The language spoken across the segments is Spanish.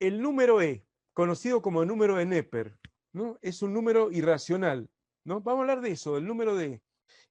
El número E, conocido como el número de Neper, ¿no? Es un número irracional, ¿no? Vamos a hablar de eso, del número de E.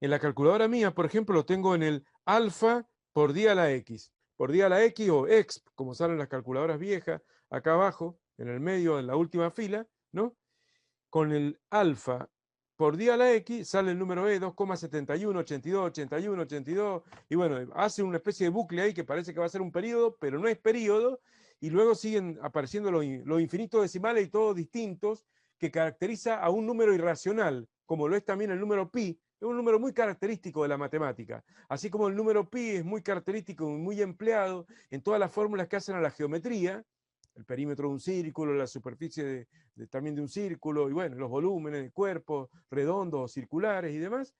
En la calculadora mía, por ejemplo, lo tengo en el alfa por día a la X. Por día a la X o exp, como salen las calculadoras viejas, acá abajo, en el medio, en la última fila, ¿no? Con el alfa por día a la X sale el número E 2,71, 82, 81, 82, y bueno, hace una especie de bucle ahí que parece que va a ser un periodo, pero no es periodo, y luego siguen apareciendo los infinitos decimales y todos distintos, que caracteriza a un número irracional, como lo es también el número pi, es un número muy característico de la matemática, así como el número pi es muy característico y muy empleado en todas las fórmulas que hacen a la geometría, el perímetro de un círculo, la superficie también de un círculo, y bueno, los volúmenes de cuerpos redondos o circulares y demás.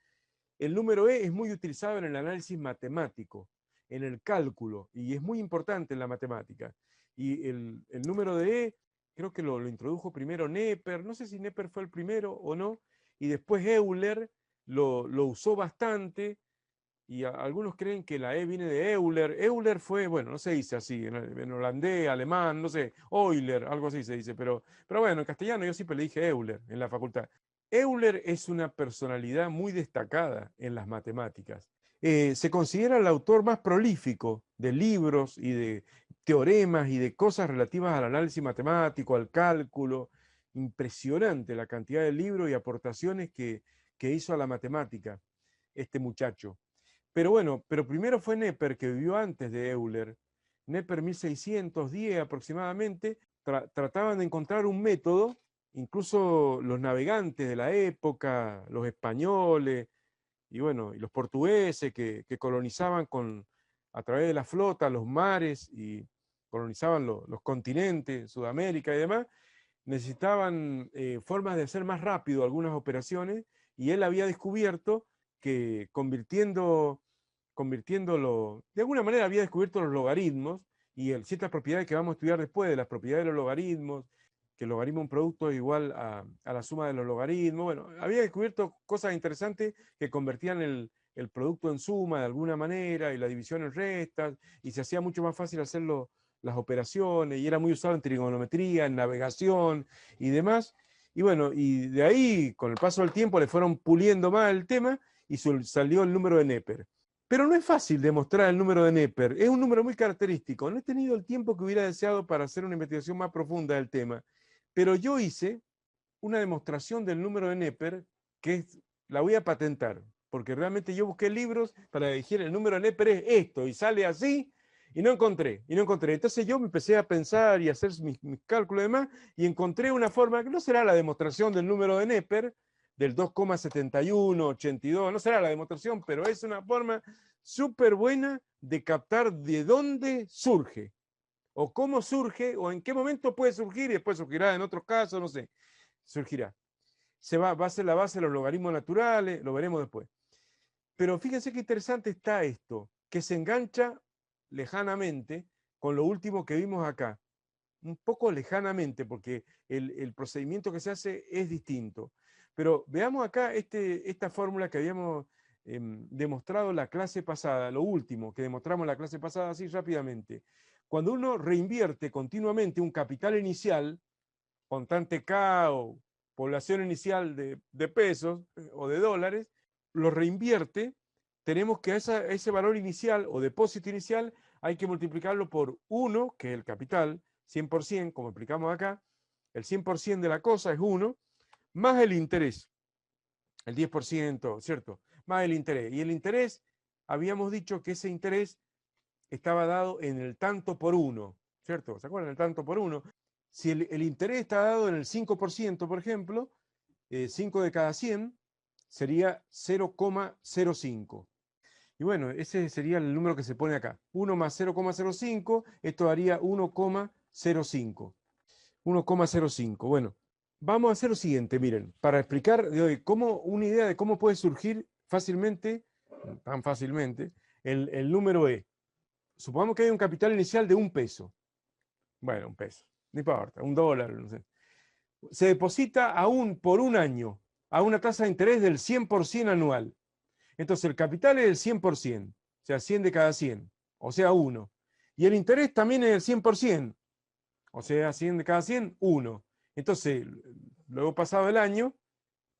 El número E es muy utilizado en el análisis matemático, en el cálculo, y es muy importante en la matemática. Y el número de E creo que lo introdujo primero Neper, no sé si Neper fue el primero o no, y después Euler lo usó bastante, y algunos creen que la E viene de Euler. Euler fue, bueno, no se dice así, en holandés, alemán, no sé, Euler, algo así se dice, pero bueno, en castellano yo siempre le dije Euler en la facultad. Euler es una personalidad muy destacada en las matemáticas. Se considera el autor más prolífico de libros y de teoremas y de cosas relativas al análisis matemático, al cálculo. Impresionante la cantidad de libros y aportaciones que hizo a la matemática este muchacho. Pero bueno, pero primero fue Neper, que vivió antes de Euler. Neper 1610 aproximadamente, trataban de encontrar un método, incluso los navegantes de la época, los españoles y bueno, y los portugueses que colonizaban a través de la flota los mares y colonizaban los continentes, Sudamérica y demás, necesitaban formas de hacer más rápido algunas operaciones, y él había descubierto que convirtiéndolo, de alguna manera había descubierto los logaritmos y ciertas propiedades que vamos a estudiar después, de las propiedades de los logaritmos, que el logaritmo de un producto es igual a la suma de los logaritmos. Bueno, había descubierto cosas interesantes que convertían el producto en suma de alguna manera y la división en restas, y se hacía mucho más fácil hacerlo las operaciones, y era muy usado en trigonometría, en navegación y demás. Y bueno, y de ahí, con el paso del tiempo, le fueron puliendo más el tema y salió el número de Neper. Pero no es fácil demostrar el número de Neper, es un número muy característico. No he tenido el tiempo que hubiera deseado para hacer una investigación más profunda del tema, pero yo hice una demostración del número de Neper la voy a patentar, porque realmente yo busqué libros para decir el número de Neper es esto, y sale así, y no encontré, y no encontré. Entonces yo me empecé a pensar y a hacer mis cálculos y demás, y encontré una forma que no será la demostración del número de Neper, del 2,7182, no será la demostración, pero es una forma súper buena de captar de dónde surge, o cómo surge, o en qué momento puede surgir, y después surgirá en otros casos, no sé, surgirá. Va a ser la base de los logaritmos naturales, lo veremos después. Pero fíjense qué interesante está esto, que se engancha lejanamente con lo último que vimos acá. Un poco lejanamente, porque el procedimiento que se hace es distinto. Pero veamos acá esta fórmula que habíamos demostrado la clase pasada, lo último que demostramos la clase pasada, así rápidamente. Cuando uno reinvierte continuamente un capital inicial, constante K o población inicial de pesos o de dólares, lo reinvierte, tenemos que ese valor inicial o depósito inicial hay que multiplicarlo por 1, que es el capital, 100%, como explicamos acá, el 100% de la cosa es 1, más el interés, el 10%, ¿cierto? Más el interés. Y el interés, habíamos dicho que ese interés estaba dado en el tanto por 1, ¿cierto? ¿Se acuerdan? El tanto por 1. Si el interés está dado en el 5%, por ejemplo, 5 de cada 100 sería 0,05. Y bueno, ese sería el número que se pone acá. 1 más 0,05, esto daría 1,05. 1,05. Bueno, vamos a hacer lo siguiente, miren, para explicar una idea de cómo puede surgir fácilmente, tan fácilmente, el número E. Supongamos que hay un capital inicial de 1 peso. Bueno, 1 peso, no importa, $1, no sé. Se deposita aún por un año a una tasa de interés del 100% anual. Entonces el capital es del 100%, o sea, 100 de cada 100, o sea, 1. Y el interés también es del 100%, O sea, 100 de cada 100, 1. Entonces, luego pasado el año,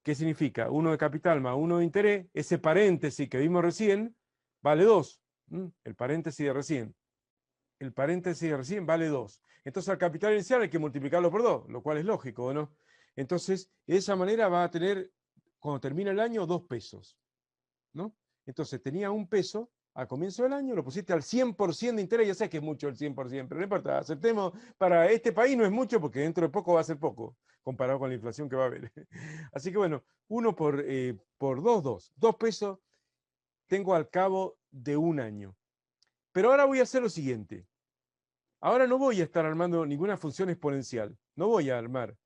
¿qué significa? 1 de capital más 1 de interés, ese paréntesis que vimos recién, vale 2. El paréntesis de recién. El paréntesis de recién vale 2. Entonces al capital inicial hay que multiplicarlo por 2, lo cual es lógico, ¿no? Entonces, de esa manera va a tener, cuando termina el año, 2 pesos, ¿no? Entonces tenía 1 peso al comienzo del año, lo pusiste al 100% de interés, ya sé que es mucho el 100%, pero no importa, aceptemos, para este país no es mucho porque dentro de poco va a ser poco, comparado con la inflación que va a haber. Así que bueno, 1 por 2, 2. 2 pesos tengo al cabo de un año. Pero ahora voy a hacer lo siguiente. Ahora no voy a estar armando ninguna función exponencial. No voy a armar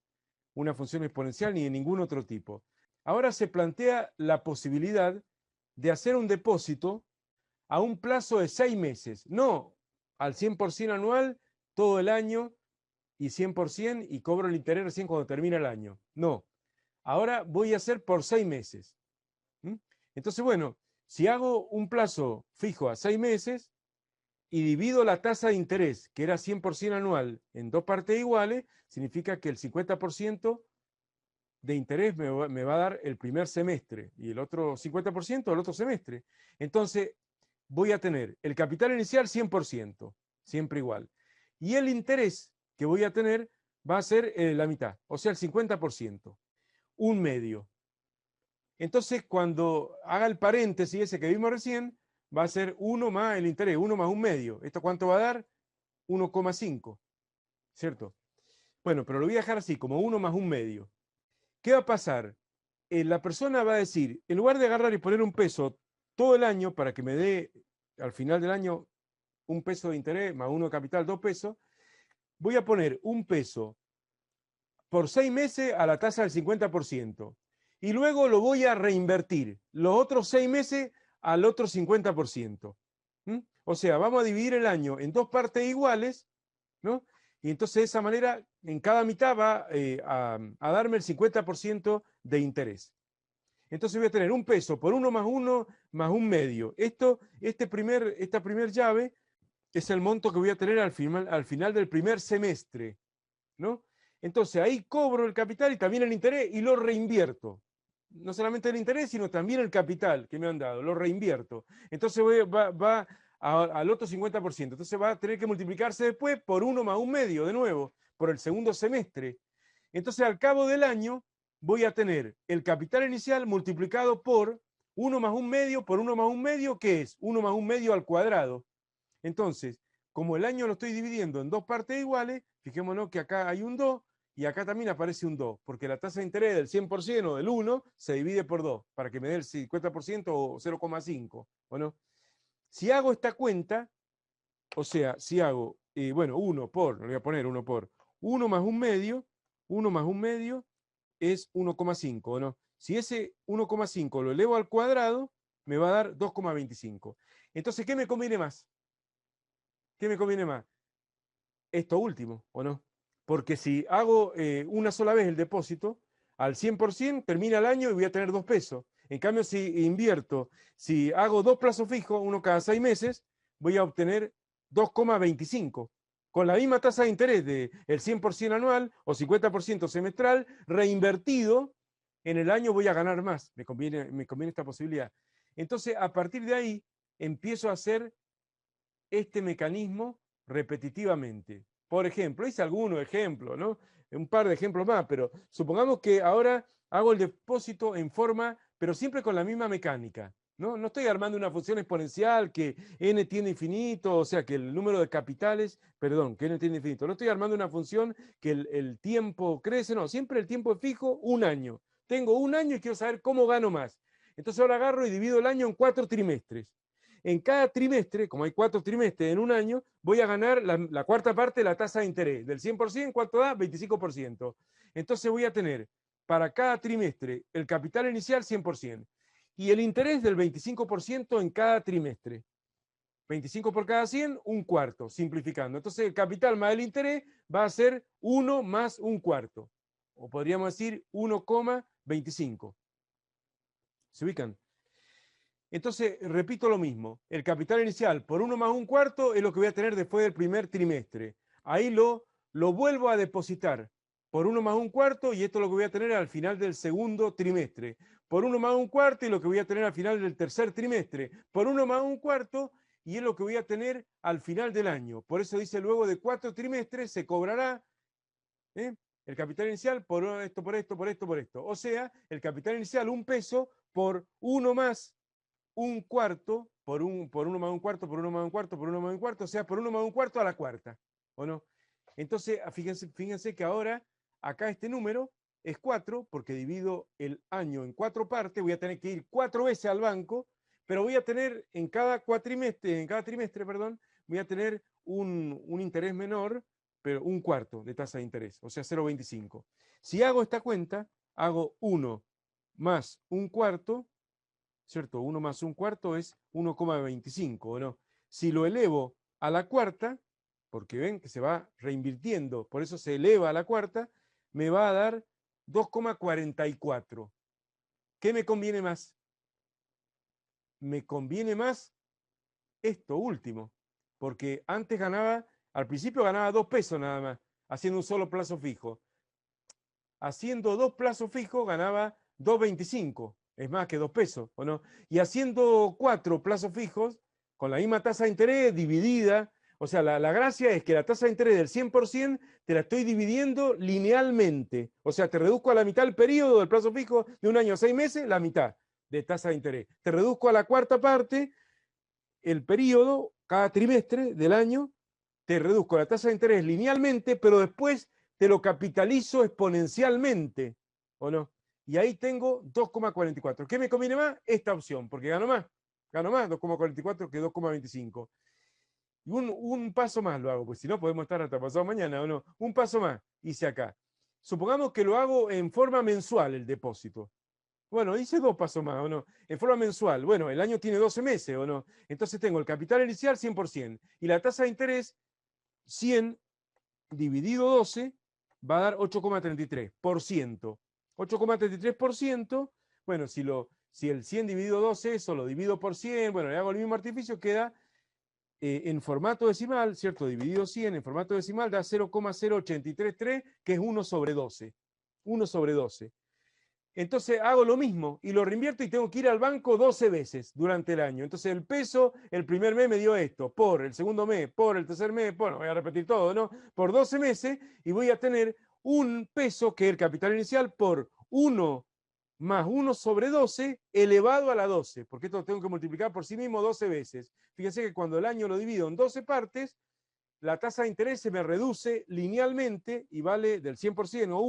una función exponencial ni de ningún otro tipo. Ahora se plantea la posibilidad de hacer un depósito a un plazo de 6 meses, no al 100% anual todo el año y 100% y cobro el interés recién cuando termina el año. No, ahora voy a hacer por 6 meses. Entonces, bueno, si hago un plazo fijo a 6 meses, y divido la tasa de interés, que era 100% anual, en 2 partes iguales, significa que el 50% de interés me va a dar el primer semestre y el otro 50% el otro semestre. Entonces, voy a tener el capital inicial 100%, siempre igual. Y el interés que voy a tener va a ser la mitad, o sea, el 50%, un medio. Entonces, cuando haga el paréntesis ese que vimos recién, va a ser 1 más el interés, 1 más un medio. ¿Esto cuánto va a dar? 1,5, ¿cierto? Bueno, pero lo voy a dejar así, como 1 más un medio. ¿Qué va a pasar? La persona va a decir, en lugar de agarrar y poner un peso todo el año para que me dé al final del año 1 peso de interés más 1 de capital, 2 pesos, voy a poner 1 peso por 6 meses a la tasa del 50%. Y luego lo voy a reinvertir los otros 6 meses al otro 50%. O sea, vamos a dividir el año en 2 partes iguales, ¿no? Y entonces de esa manera, en cada mitad va a darme el 50% de interés. Entonces voy a tener 1 peso por 1 más un medio. Esta primer llave es el monto que voy a tener al final del primer semestre, ¿no? Entonces ahí cobro el capital y también el interés y lo reinvierto. No solamente el interés, sino también el capital que me han dado, lo reinvierto. Entonces va al otro 50%. Entonces va a tener que multiplicarse después por 1 más un medio, de nuevo, por el segundo semestre. Entonces al cabo del año voy a tener el capital inicial multiplicado por 1 más un medio por 1 más un medio, que es 1 más un medio al cuadrado. Entonces, como el año lo estoy dividiendo en 2 partes iguales, fijémonos que acá hay un 2 y acá también aparece un 2, porque la tasa de interés del 100% o del 1 se divide por 2, para que me dé el 50% o 0,5, ¿o no? Si hago esta cuenta, o sea, si hago, bueno, 1 por, le voy a poner 1 por 1 más un medio, 1 más un medio es 1,5, ¿o no? Si ese 1,5 lo elevo al cuadrado, me va a dar 2,25. Entonces, ¿qué me conviene más? ¿Qué me conviene más? Esto último, ¿o no? Porque si hago una sola vez el depósito, al 100% termina el año y voy a tener 2 pesos. En cambio, si invierto, si hago 2 plazos fijos, uno cada 6 meses, voy a obtener 2,25. Con la misma tasa de interés del 100% anual o 50% semestral, reinvertido, en el año voy a ganar más. Me conviene esta posibilidad. Entonces, a partir de ahí, empiezo a hacer este mecanismo repetitivamente. Por ejemplo, hice algunos ejemplos, ¿no? Un par de ejemplos más, pero supongamos que ahora hago el depósito en forma, pero siempre con la misma mecánica, ¿no? No estoy armando una función exponencial que n tiene infinito, o sea, que el número de capitales, perdón, que n tiene infinito. No estoy armando una función que el tiempo crece, no, siempre el tiempo es fijo, un año. Tengo un año y quiero saber cómo gano más. Entonces ahora agarro y divido el año en 4 trimestres. En cada trimestre, como hay 4 trimestres en un año, voy a ganar la cuarta parte de la tasa de interés. Del 100%, ¿cuánto da? 25%. Entonces voy a tener para cada trimestre el capital inicial 100% y el interés del 25% en cada trimestre. 25 por cada 100, un cuarto, simplificando. Entonces el capital más el interés va a ser 1 más un cuarto. O podríamos decir 1,25. ¿Se ubican? Entonces, repito lo mismo, el capital inicial por 1 más un cuarto es lo que voy a tener después del primer trimestre. Ahí lo lo vuelvo a depositar por 1 más 1/4 y esto es lo que voy a tener al final del segundo trimestre. Por 1 más 1/4 y lo que voy a tener al final del tercer trimestre. Por 1 más 1/4 y es lo que voy a tener al final del año. Por eso dice luego de 4 trimestres se cobrará el capital inicial por esto, por esto, por esto, por esto. O sea, el capital inicial 1 peso por 1 más 1/4, por 1 más 1/4, por 1 más 1/4, por 1 más 1/4, o sea, por 1 más 1/4 a la cuarta. ¿O no? Entonces, fíjense que ahora acá este número es 4, porque divido el año en 4 partes, voy a tener que ir 4 veces al banco, pero voy a tener en cada trimestre, perdón, voy a tener un interés menor, pero 1/4 de tasa de interés, o sea, 0,25. Si hago esta cuenta, hago 1 más 1/4, ¿cierto? 1 más 1/4 es 1,25, ¿o no? Si lo elevo a la cuarta, porque ven que se va reinvirtiendo, por eso se eleva a la cuarta, me va a dar 2,44. ¿Qué me conviene más? Me conviene más esto último, porque antes al principio ganaba 2 pesos nada más, haciendo un solo plazo fijo. Haciendo 2 plazos fijos ganaba 2,25, es más que 2 pesos, ¿o no? Y haciendo 4 plazos fijos, con la misma tasa de interés dividida, o sea, la gracia es que la tasa de interés del 100% te la estoy dividiendo linealmente, o sea, te reduzco a la mitad el periodo del plazo fijo de 1 año a 6 meses, la mitad de tasa de interés. Te reduzco a la cuarta parte el periodo, cada trimestre del año, te reduzco la tasa de interés linealmente, pero después te lo capitalizo exponencialmente, ¿o no? Y ahí tengo 2,44. ¿Qué me conviene más? Esta opción, porque gano más 2,44 que 2,25. Y un paso más lo hago, pues si no podemos estar hasta pasado mañana, ¿o no? Un paso más hice acá. Supongamos que lo hago en forma mensual el depósito. Bueno, hice 2 pasos más, ¿o no? En forma mensual. Bueno, el año tiene 12 meses, ¿o no? Entonces tengo el capital inicial 100% y la tasa de interés 100 dividido 12 va a dar 8,33%. 8,33%, bueno, si el 100 dividido 12, eso lo divido por 100, bueno, le hago el mismo artificio, queda en formato decimal, ¿cierto? Dividido 100 en formato decimal da 0,0833, que es 1 sobre 12. 1 sobre 12. Entonces hago lo mismo y lo reinvierto y tengo que ir al banco 12 veces durante el año. Entonces el peso, el primer mes me dio esto, por el segundo mes, por el tercer mes, bueno, voy a repetir todo, ¿no? Por 12 meses y voy a tener un peso que es el capital inicial por 1 más 1 sobre 12 elevado a la 12, porque esto lo tengo que multiplicar por sí mismo 12 veces. Fíjense que cuando el año lo divido en 12 partes, la tasa de interés se me reduce linealmente y vale del 100% o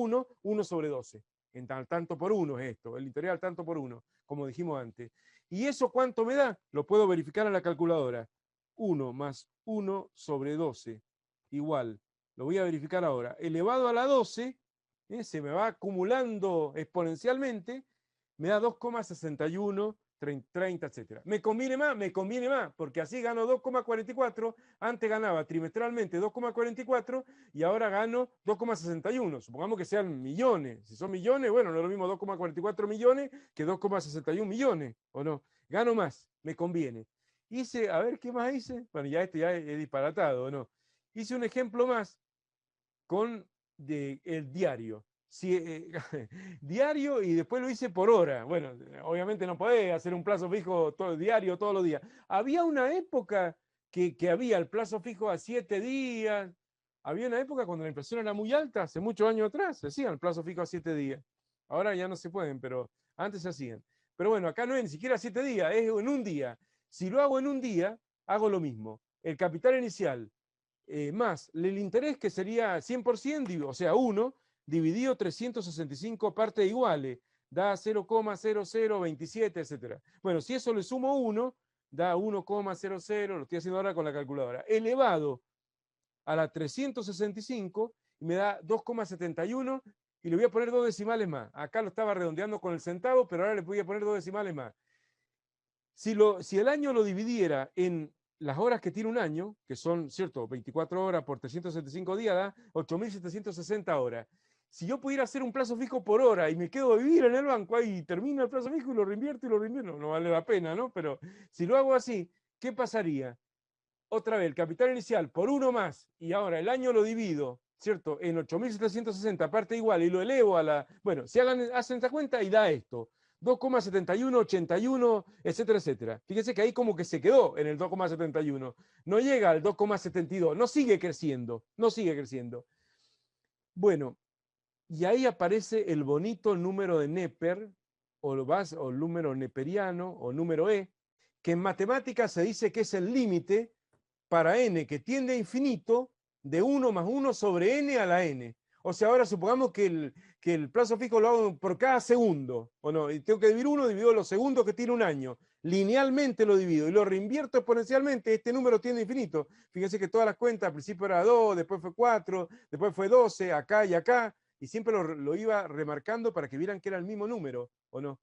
1 sobre 12. Al tanto por 1 es esto, el interés al tanto por 1, como dijimos antes. ¿Y eso cuánto me da? Lo puedo verificar en la calculadora. 1 más 1 sobre 12 igual, lo voy a verificar ahora, elevado a la 12, se me va acumulando exponencialmente, me da 2,61, 30, etc. ¿Me conviene más? Me conviene más, porque así gano 2,44, antes ganaba trimestralmente 2,44 y ahora gano 2,61. Supongamos que sean millones. Si son millones, bueno, no es lo mismo 2,44 millones que 2,61 millones, ¿o no? Gano más, me conviene. Hice, a ver, ¿qué más hice? Bueno, ya este ya es disparatado, ¿o no? Hice un ejemplo más con el diario. Diario y después lo hice por hora. Bueno, obviamente no podés hacer un plazo fijo diario todos los días. Había una época que había el plazo fijo a 7 días. Había una época cuando la inflación era muy alta, hace muchos años atrás, se hacían el plazo fijo a 7 días. Ahora ya no se pueden, pero antes se hacían. Pero bueno, acá no es ni siquiera 7 días, es en un día. Si lo hago en un día, hago lo mismo. El capital inicial más el interés, que sería 100%, o sea, 1, dividido 365 partes iguales, da 0,0027, etc. Bueno, si eso le sumo 1, da 1,00, lo estoy haciendo ahora con la calculadora, elevado a la 365 y me da 2,71 y le voy a poner 2 decimales más. Acá lo estaba redondeando con el centavo, pero ahora le voy a poner 2 decimales más. Si el año lo dividiera en las horas que tiene un año, que son, ¿cierto?, 24 horas por 365 días, da 8.760 horas. Si yo pudiera hacer un plazo fijo por hora y me quedo a vivir en el banco, ahí termina el plazo fijo y lo reinvierto, no vale la pena, ¿no? Pero si lo hago así, ¿qué pasaría? Otra vez, el capital inicial por 1 más y ahora el año lo divido ¿cierto? En 8760 parte igual y lo elevo a la... Bueno, si hacen esta cuenta y da esto. 2,7181, etcétera, etcétera. Fíjense que ahí como que se quedó en el 2,71. No llega al 2,72. No sigue creciendo. No sigue creciendo. Bueno, y ahí aparece el bonito número de Neper, o el número neperiano, o número E, que en matemáticas se dice que es el límite para n que tiende a infinito de 1 más 1 sobre n a la n. O sea, ahora supongamos que el plazo fijo lo hago por cada segundo, ¿o no? Y tengo que dividir 1, divido los segundos que tiene un año. Linealmente lo divido y lo reinvierto exponencialmente, este número tiende a infinito. Fíjense que todas las cuentas, al principio era 2, después fue 4, después fue 12, acá y acá, y siempre lo iba remarcando para que vieran que era el mismo número, ¿o no?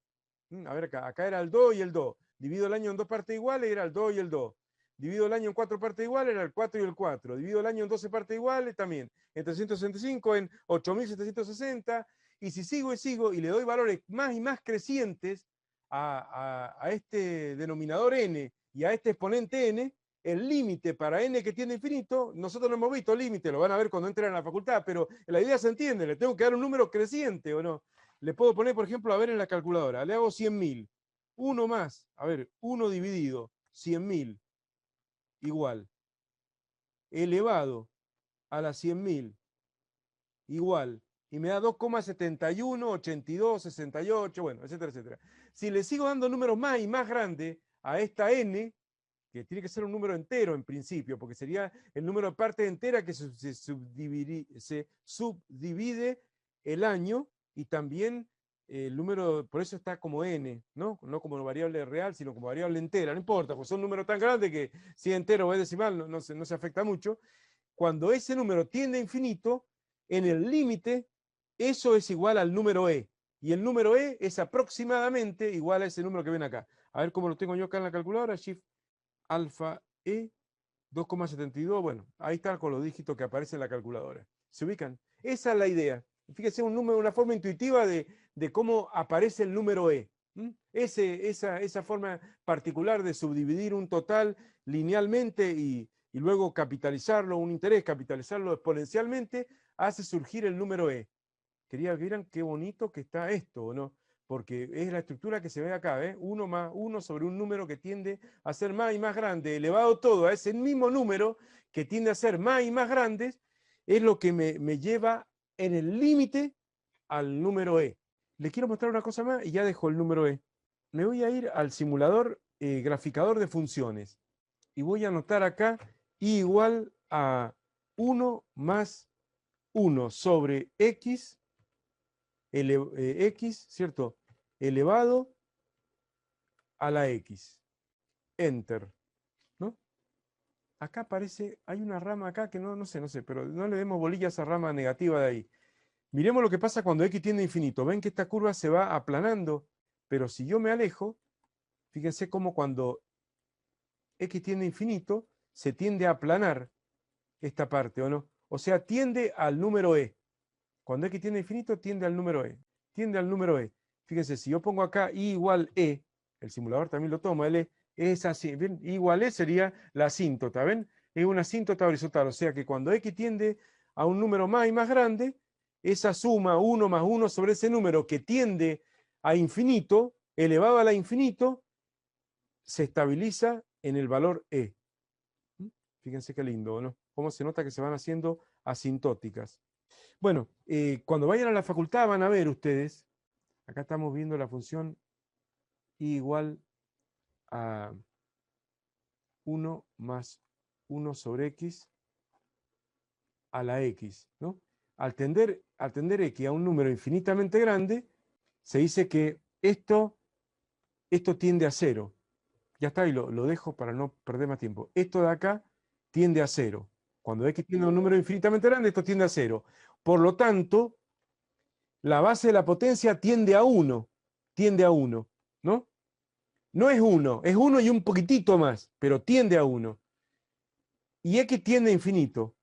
A ver acá era el 2 y el 2. Divido el año en dos partes iguales, era el 2 y el 2. Divido el año en 4 partes iguales, era el 4 y el 4. Divido el año en 12 partes iguales, también. En 365, en 8760. Y si sigo y sigo y le doy valores más y más crecientes a este denominador n y a este exponente n, el límite para n que tiende a infinito, nosotros no hemos visto límite, lo van a ver cuando entren a la facultad, pero la idea se entiende, le tengo que dar un número creciente, ¿o no? Le puedo poner, por ejemplo, a ver en la calculadora, le hago 100.000. 1 más, a ver, 1 dividido, 100.000, igual. Elevado a las 100.000, igual. Y me da 2,71, 82, 68, bueno, etcétera, etcétera. Si le sigo dando números más y más grandes a esta n, que tiene que ser un número entero en principio, porque sería el número de partes enteras que se subdivide el año y también el número, por eso está como n, ¿no? No como variable real, sino como variable entera, no importa, pues son números tan grandes que si es entero o es decimal no se afecta mucho. Cuando ese número tiende a infinito, en el límite, eso es igual al número e, y el número e es aproximadamente igual a ese número que ven acá. A ver cómo lo tengo yo acá en la calculadora, shift alfa E 2,72, bueno, ahí está con los dígitos que aparecen en la calculadora. ¿Se ubican? Esa es la idea. Fíjense un número, una forma intuitiva de cómo aparece el número E. Esa forma particular de subdividir un total linealmente y luego capitalizarlo, un interés, capitalizarlo exponencialmente, hace surgir el número E. Quería que vieran qué bonito que está esto, ¿o no? Porque es la estructura que se ve acá, ¿eh? 1 más 1 sobre un número que tiende a ser más y más grande, elevado todo a ese mismo número que tiende a ser más y más grande, es lo que me lleva en el límite al número E. Les quiero mostrar una cosa más y ya dejo el número E. Me voy a ir al simulador graficador de funciones y voy a anotar acá I igual a 1 más 1 sobre X, X, ¿cierto? Elevado a la X. Enter, ¿no? Acá aparece, hay una rama acá que no sé, pero no le demos bolilla a esa rama negativa de ahí. Miremos lo que pasa cuando X tiende a infinito. Ven que esta curva se va aplanando, pero si yo me alejo, fíjense cómo cuando X tiende a infinito, se tiende a aplanar esta parte, ¿o no? O sea, tiende al número E. Cuando X tiende a infinito, tiende al número E. Tiende al número E. Fíjense, si yo pongo acá I igual E, el simulador también lo toma, el E, es así, ¿ven? I igual E sería la asíntota, ¿ven? Es una asíntota horizontal, o sea que cuando X tiende a un número más y más grande, esa suma 1 más 1 sobre ese número que tiende a infinito, elevado a la infinito, se estabiliza en el valor E. Fíjense qué lindo, ¿no? Cómo se nota que se van haciendo asintóticas. Bueno, cuando vayan a la facultad van a ver ustedes, acá estamos viendo la función I igual a 1 más 1 sobre X a la X, ¿no? Al tender X a un número infinitamente grande, se dice que esto tiende a 0. Ya está, y lo dejo para no perder más tiempo. Esto de acá tiende a 0. Cuando X tiende a un número infinitamente grande, esto tiende a 0. Por lo tanto, la base de la potencia tiende a 1. Tiende a 1, ¿no? No es 1, es 1 y un poquitito más, pero tiende a 1. Y X tiende a infinito.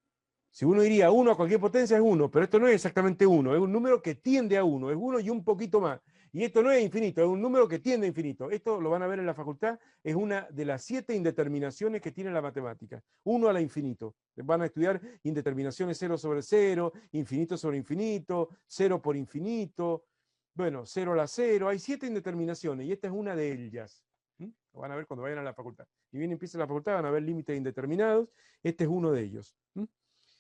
Si uno diría 1 a cualquier potencia es 1, pero esto no es exactamente 1, es un número que tiende a 1, es 1 y un poquito más. Y esto no es infinito, es un número que tiende a infinito. Esto lo van a ver en la facultad, es una de las 7 indeterminaciones que tiene la matemática. 1 a la infinito. Van a estudiar indeterminaciones 0 sobre 0, infinito sobre infinito, 0 por infinito, bueno, 0 a la 0. Hay 7 indeterminaciones y esta es una de ellas. Lo van a ver cuando vayan a la facultad. Y bien empieza la facultad, van a ver límites indeterminados. Este es uno de ellos.